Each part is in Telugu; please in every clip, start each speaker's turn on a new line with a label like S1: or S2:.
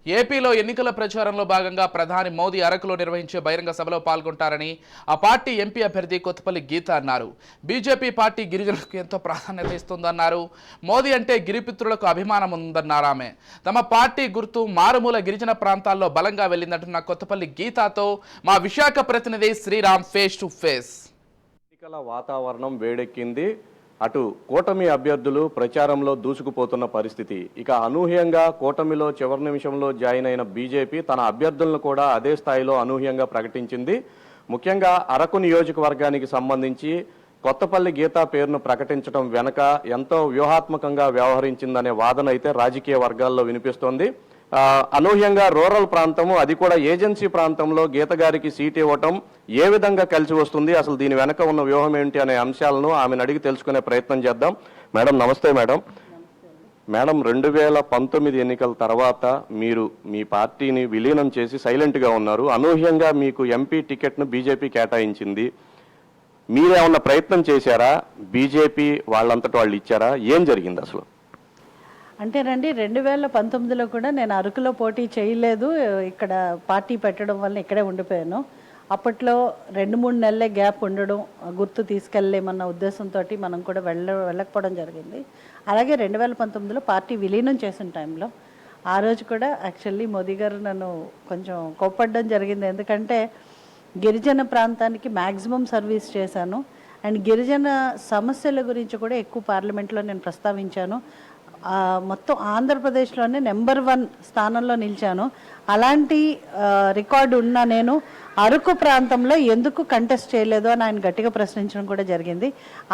S1: ఏపీలో ఎన్నికల ప్రచారంలో భాగంగా ప్రధాని మోదీ అరకులో నిర్వహించే బహిరంగ సభలో పాల్గొంటారని ఆ పార్టీ ఎంపీ అభ్యర్థి కొత్తపల్లి గీత అన్నారు. బీజేపీ పార్టీ గిరిజనులకు ఎంతో ప్రాధాన్యత ఇస్తుందన్నారు. మోదీ అంటే గిరిపుత్రులకు అభిమానం ఉందన్నారు ఆమె. తమ పార్టీ గుర్తు మారుమూల గిరిజన ప్రాంతాల్లో బలంగా వెళ్లిందంటున్న కొత్తపల్లి గీతతో మా విశాఖ ప్రతినిధి శ్రీరామ్ ఫేస్ టు ఫేస్.
S2: ఎన్నికల వాతావరణం వేడెక్కింది. అటు కూటమి అభ్యర్థులు ప్రచారంలో దూసుకుపోతున్న పరిస్థితి. ఇక అనూహ్యంగా కూటమిలో చివరి నిమిషంలో జాయిన్ అయిన బీజేపీ తన అభ్యర్థులను కూడా అదే స్థాయిలో అనూహ్యంగా ప్రకటించింది. ముఖ్యంగా అరకు నియోజకవర్గానికి సంబంధించి కొత్తపల్లి గీత పేరును ప్రకటించడం వెనక ఎంతో వ్యూహాత్మకంగా వ్యవహరించిందనే వాదన అయితే రాజకీయ వర్గాల్లో వినిపిస్తోంది. అనూహ్యంగా రూరల్ ప్రాంతము, అది కూడా ఏజెన్సీ ప్రాంతంలో గీత గారికి సీట్ ఇవ్వటం ఏ విధంగా కలిసి వస్తుంది, అసలు దీని వెనక ఉన్న వ్యూహం ఏంటి అనే అంశాలను ఆమెను అడిగి తెలుసుకునే ప్రయత్నం చేద్దాం. మేడం నమస్తే. మేడం 2019 ఎన్నికల తర్వాత మీరు మీ పార్టీని విలీనం చేసి సైలెంట్గా ఉన్నారు. అనూహ్యంగా మీకు ఎంపీ టికెట్ను బీజేపీ కేటాయించింది. మీరేమన్నా ప్రయత్నం చేశారా? బీజేపీ వాళ్ళంతటి వాళ్ళు ఇచ్చారా? ఏం జరిగింది అసలు?
S3: అంటేనండి 2019లో కూడా నేను అరకులో పోటీ చేయలేదు. ఇక్కడ పార్టీ పెట్టడం వల్ల ఇక్కడే ఉండిపోయాను. అప్పట్లో 2-3 నెలలే గ్యాప్ ఉండడం, గుర్తు తీసుకెళ్ళలేమన్న ఉద్దేశంతో మనం కూడా వెళ్ళకపోవడం జరిగింది. అలాగే 2019లో పార్టీ విలీనం చేసిన టైంలో ఆ రోజు కూడా యాక్చువల్లీ మోదీ గారు నన్ను కొంచెం కోప్పడడం జరిగింది. ఎందుకంటే గిరిజన ప్రాంతానికి మ్యాక్సిమం సర్వీస్ చేశాను అండ్ గిరిజన సమస్యల గురించి కూడా ఎక్కువ పార్లమెంట్లో నేను ప్రస్తావించాను. మొత్తం ఆంధ్రప్రదేశ్లోనే నెంబర్ 1 స్థానంలో నిలిచాను. అలాంటి రికార్డు ఉన్న నేను అరకు ప్రాంతంలో ఎందుకు కంటెస్ట్ చేయలేదు అని ఆయన గట్టిగా ప్రశ్నించడం కూడా జరిగింది.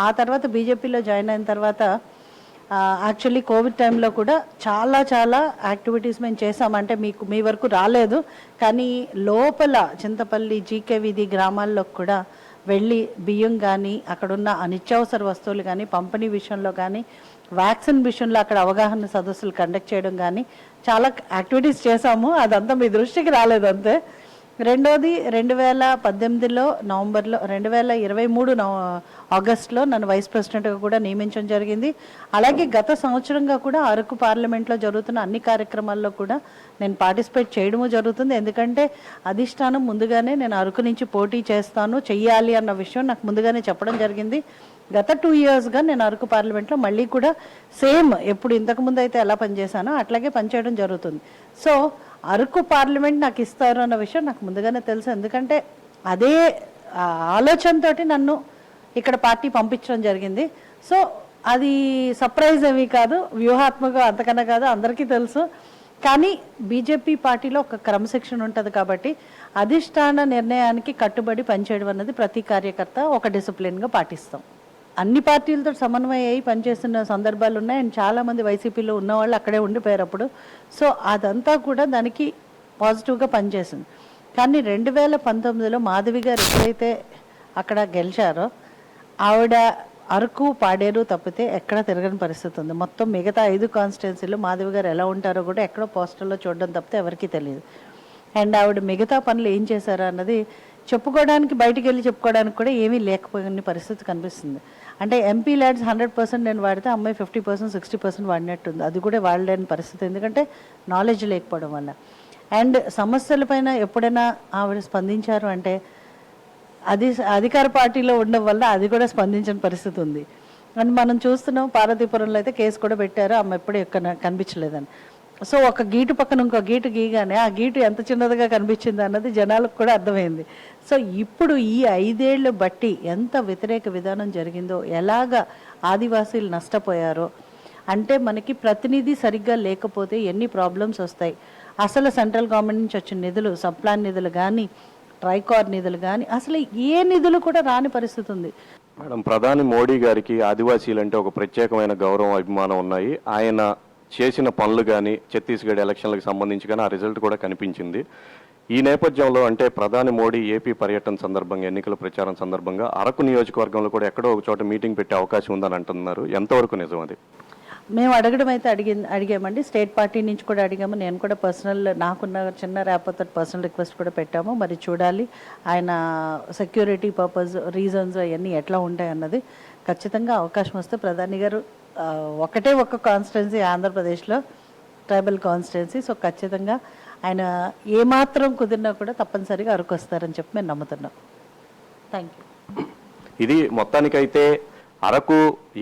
S3: ఆ తర్వాత బీజేపీలో జాయిన్ అయిన తర్వాత యాక్చువల్లీ కోవిడ్ టైంలో కూడా చాలా యాక్టివిటీస్ మేము చేసామంటే మీ వరకు రాలేదు. కానీ లోపల చింతపల్లి జీకే వీధి గ్రామాల్లో కూడా వెళ్ళి బియ్యం కానీ అక్కడున్న నిత్యావసర వస్తువులు కానీ పంపిణీ విషయంలో కానీ వ్యాక్సిన్ విషయంలో అక్కడ అవగాహన సదస్సులు కండక్ట్ చేయడం కానీ చాలా యాక్టివిటీస్ చేశాము. అదంతా మీ దృష్టికి రాలేదు అంతే. రెండోది 2018 నవంబర్లో 2023 ఆగస్టులో నన్ను వైస్ ప్రెసిడెంట్గా కూడా నియమించడం జరిగింది. అలాగే గత సంవత్సరంగా కూడా అరకు పార్లమెంట్లో జరుగుతున్న అన్ని కార్యక్రమాల్లో కూడా నేను పార్టిసిపేట్ చేయడము జరుగుతుంది. ఎందుకంటే అధిష్టానం ముందుగానే నేను అరకు నుంచి పోటీ చెయ్యాలి అన్న విషయం నాకు ముందుగానే చెప్పడం జరిగింది. గత 2 ఇయర్స్గా నేను అరకు పార్లమెంట్లో మళ్ళీ కూడా సేమ్ ఎప్పుడు ఇంతకుముందు అయితే ఎలా పనిచేశానో అట్లాగే పనిచేయడం జరుగుతుంది. సో అరకు పార్లమెంట్ నాకు ఇస్తారు అన్న విషయం నాకు ముందుగానే తెలుసు. ఎందుకంటే అదే ఆలోచనతో నన్ను ఇక్కడ పార్టీ పంపించడం జరిగింది. సో అది సర్ప్రైజ్ ఏమీ కాదు, వ్యూహాత్మక అంతకన్నా కాదు, అందరికీ తెలుసు. కానీ బీజేపీ పార్టీలో ఒక క్రమశిక్షణ ఉంటుంది కాబట్టి అధిష్టాన నిర్ణయానికి కట్టుబడి పనిచేయడం అన్నది ప్రతి కార్యకర్త ఒక డిసిప్లిన్గా పాటిస్తాం. అన్ని పార్టీలతో సమన్వయం అయ్యి పనిచేస్తున్న సందర్భాలు ఉన్నాయి అండ్ చాలామంది వైసీపీలో ఉన్నవాళ్ళు అక్కడే ఉండిపోయారు అప్పుడు. సో అదంతా కూడా దానికి పాజిటివ్గా పనిచేసింది. కానీ 2019లో మాధవి గారు ఎప్పుడైతే అక్కడ గెలిచారో ఆవిడ అరకు పాడేరు తప్పితే ఎక్కడ తిరగని పరిస్థితి ఉంది. మొత్తం మిగతా 5 కాన్స్టిట్యున్సీలు మాధవి గారు ఎలా ఉంటారో కూడా ఎక్కడో పోస్టర్లో చూడడం తప్పితే ఎవరికీ తెలియదు. అండ్ ఆవిడ మిగతా పనులు ఏం చేశారా అన్నది చెప్పుకోవడానికి, బయటికి వెళ్ళి చెప్పుకోవడానికి కూడా ఏమీ లేకపోయిన పరిస్థితి కనిపిస్తుంది. అంటే ఎంపీ ల్యాడ్స్ 100% నేను వాడితే అమ్మాయి 50%, 60% వాడినట్టుంది. అది కూడా వాడలేని పరిస్థితి, ఎందుకంటే నాలెడ్జ్ లేకపోవడం వల్ల. అండ్ సమస్యలపైన ఎప్పుడైనా ఆవిడ స్పందించారు అంటే అది అధికార పార్టీలో ఉండడం వల్ల అది కూడా స్పందించిన పరిస్థితి ఉంది. అండ్ మనం చూస్తున్నాం పార్వతీపురంలో అయితే కేసు కూడా పెట్టారు, ఆమె ఎప్పుడూ ఎక్కడ కనిపించలేదని. సో ఒక గీటు పక్కన ఇంకో గీటు గీయగానే ఆ గీటు ఎంత చిన్నదిగా కనిపించింది అన్నది జనాలకు కూడా అర్థమైంది. సో ఇప్పుడు ఈ 5 ఏళ్ళు బట్టి ఎంత వ్యతిరేక విధానం జరిగిందో, ఎలాగ ఆదివాసీలు నష్టపోయారో, అంటే మనకి ప్రతినిధి సరిగ్గా లేకపోతే ఎన్ని ప్రాబ్లమ్స్ వస్తాయి. అసలు సెంట్రల్ గవర్నమెంట్ నుంచి వచ్చిన నిధులు, సబ్ప్లాన్ నిధులు కానీ, ట్రైకార్ నిధులు కానీ, అసలు ఏ నిధులు కూడా రాని పరిస్థితి ఉంది.
S2: మేడం, ప్రధాని మోడీ గారికి ఆదివాసీలు అంటే ఒక ప్రత్యేకమైన గౌరవం, అభిమానం ఉన్నాయి. ఆయన చేసిన పనులు కానీ, ఛత్తీస్గఢ్ ఎలక్షన్లకు సంబంధించి కానీ ఆ రిజల్ట్ కూడా కనిపించింది. ఈ నేపథ్యంలో అంటే ప్రధాని మోడీ ఏపీ పర్యటన సందర్భంగా, ఎన్నికల ప్రచారం సందర్భంగా అరకు నియోజకవర్గంలో కూడా ఎక్కడో ఒక చోట మీటింగ్ పెట్టే అవకాశం ఉందని అంటున్నారు. ఎంతవరకు నిజం అది?
S3: మేము అడగడం అయితే అడిగామండి. స్టేట్ పార్టీ నుంచి కూడా అడిగాము. నేను కూడా పర్సనల్, నాకున్న చిన్న ర్యాపర్తో పర్సనల్ రిక్వెస్ట్ కూడా పెట్టాము. మరి చూడాలి ఆయన సెక్యూరిటీ పర్పస్ రీజన్స్ అవన్నీ ఎట్లా ఉంటాయి అన్నది. ఖచ్చితంగా అవకాశం వస్తే ప్రధాని గారు ఒకటే ఒక కాన్స్టిట్యున్సీ ఆంధ్రప్రదేశ్లో ట్రైబల్ కాన్స్టిట్యున్సీ. సో ఖచ్చితంగా ఆయన ఏమాత్రం కుదిరినా కూడా తప్పనిసరిగా అరకు వస్తారని చెప్పి మేము నమ్ముతున్నాం. Thank you.
S2: ఇది మొత్తానికైతే అరకు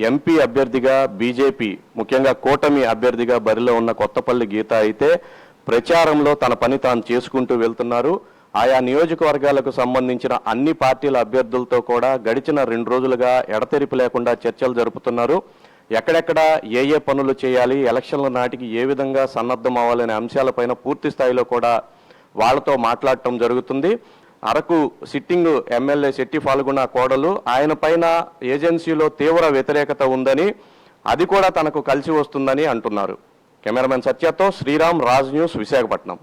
S2: ఎంపీ అభ్యర్థిగా బీజేపీ ముఖ్యంగా కూటమి అభ్యర్థిగా బరిలో ఉన్న కొత్తపల్లి గీత అయితే ప్రచారంలో తన పని తాను చేసుకుంటూ వెళ్తున్నారు. ఆయా నియోజకవర్గాలకు సంబంధించిన అన్ని పార్టీల అభ్యర్థులతో కూడా గడిచిన 2 రోజులుగా ఎడతెరిపి లేకుండా చర్చలు జరుపుతున్నారు. ఎక్కడెక్కడ ఏ ఏ పనులు చేయాలి, ఎలక్షన్ల నాటికి ఏ విధంగా సన్నద్ధం అవ్వాలనే అంశాలపైన పూర్తి స్థాయిలో కూడా వాళ్ళతో మాట్లాడటం జరుగుతుంది. అరకు సిట్టింగ్ ఎమ్మెల్యే శెట్టి ఫాల్గుణ కోడలు ఆయన పైన ఏజెన్సీలో తీవ్ర వ్యతిరేకత ఉందని, అది కూడా తనకు కలిసి వస్తుందని అంటున్నారు. కెమెరామెన్ సత్యతో శ్రీరామ్, రాజ్ న్యూస్, విశాఖపట్నం.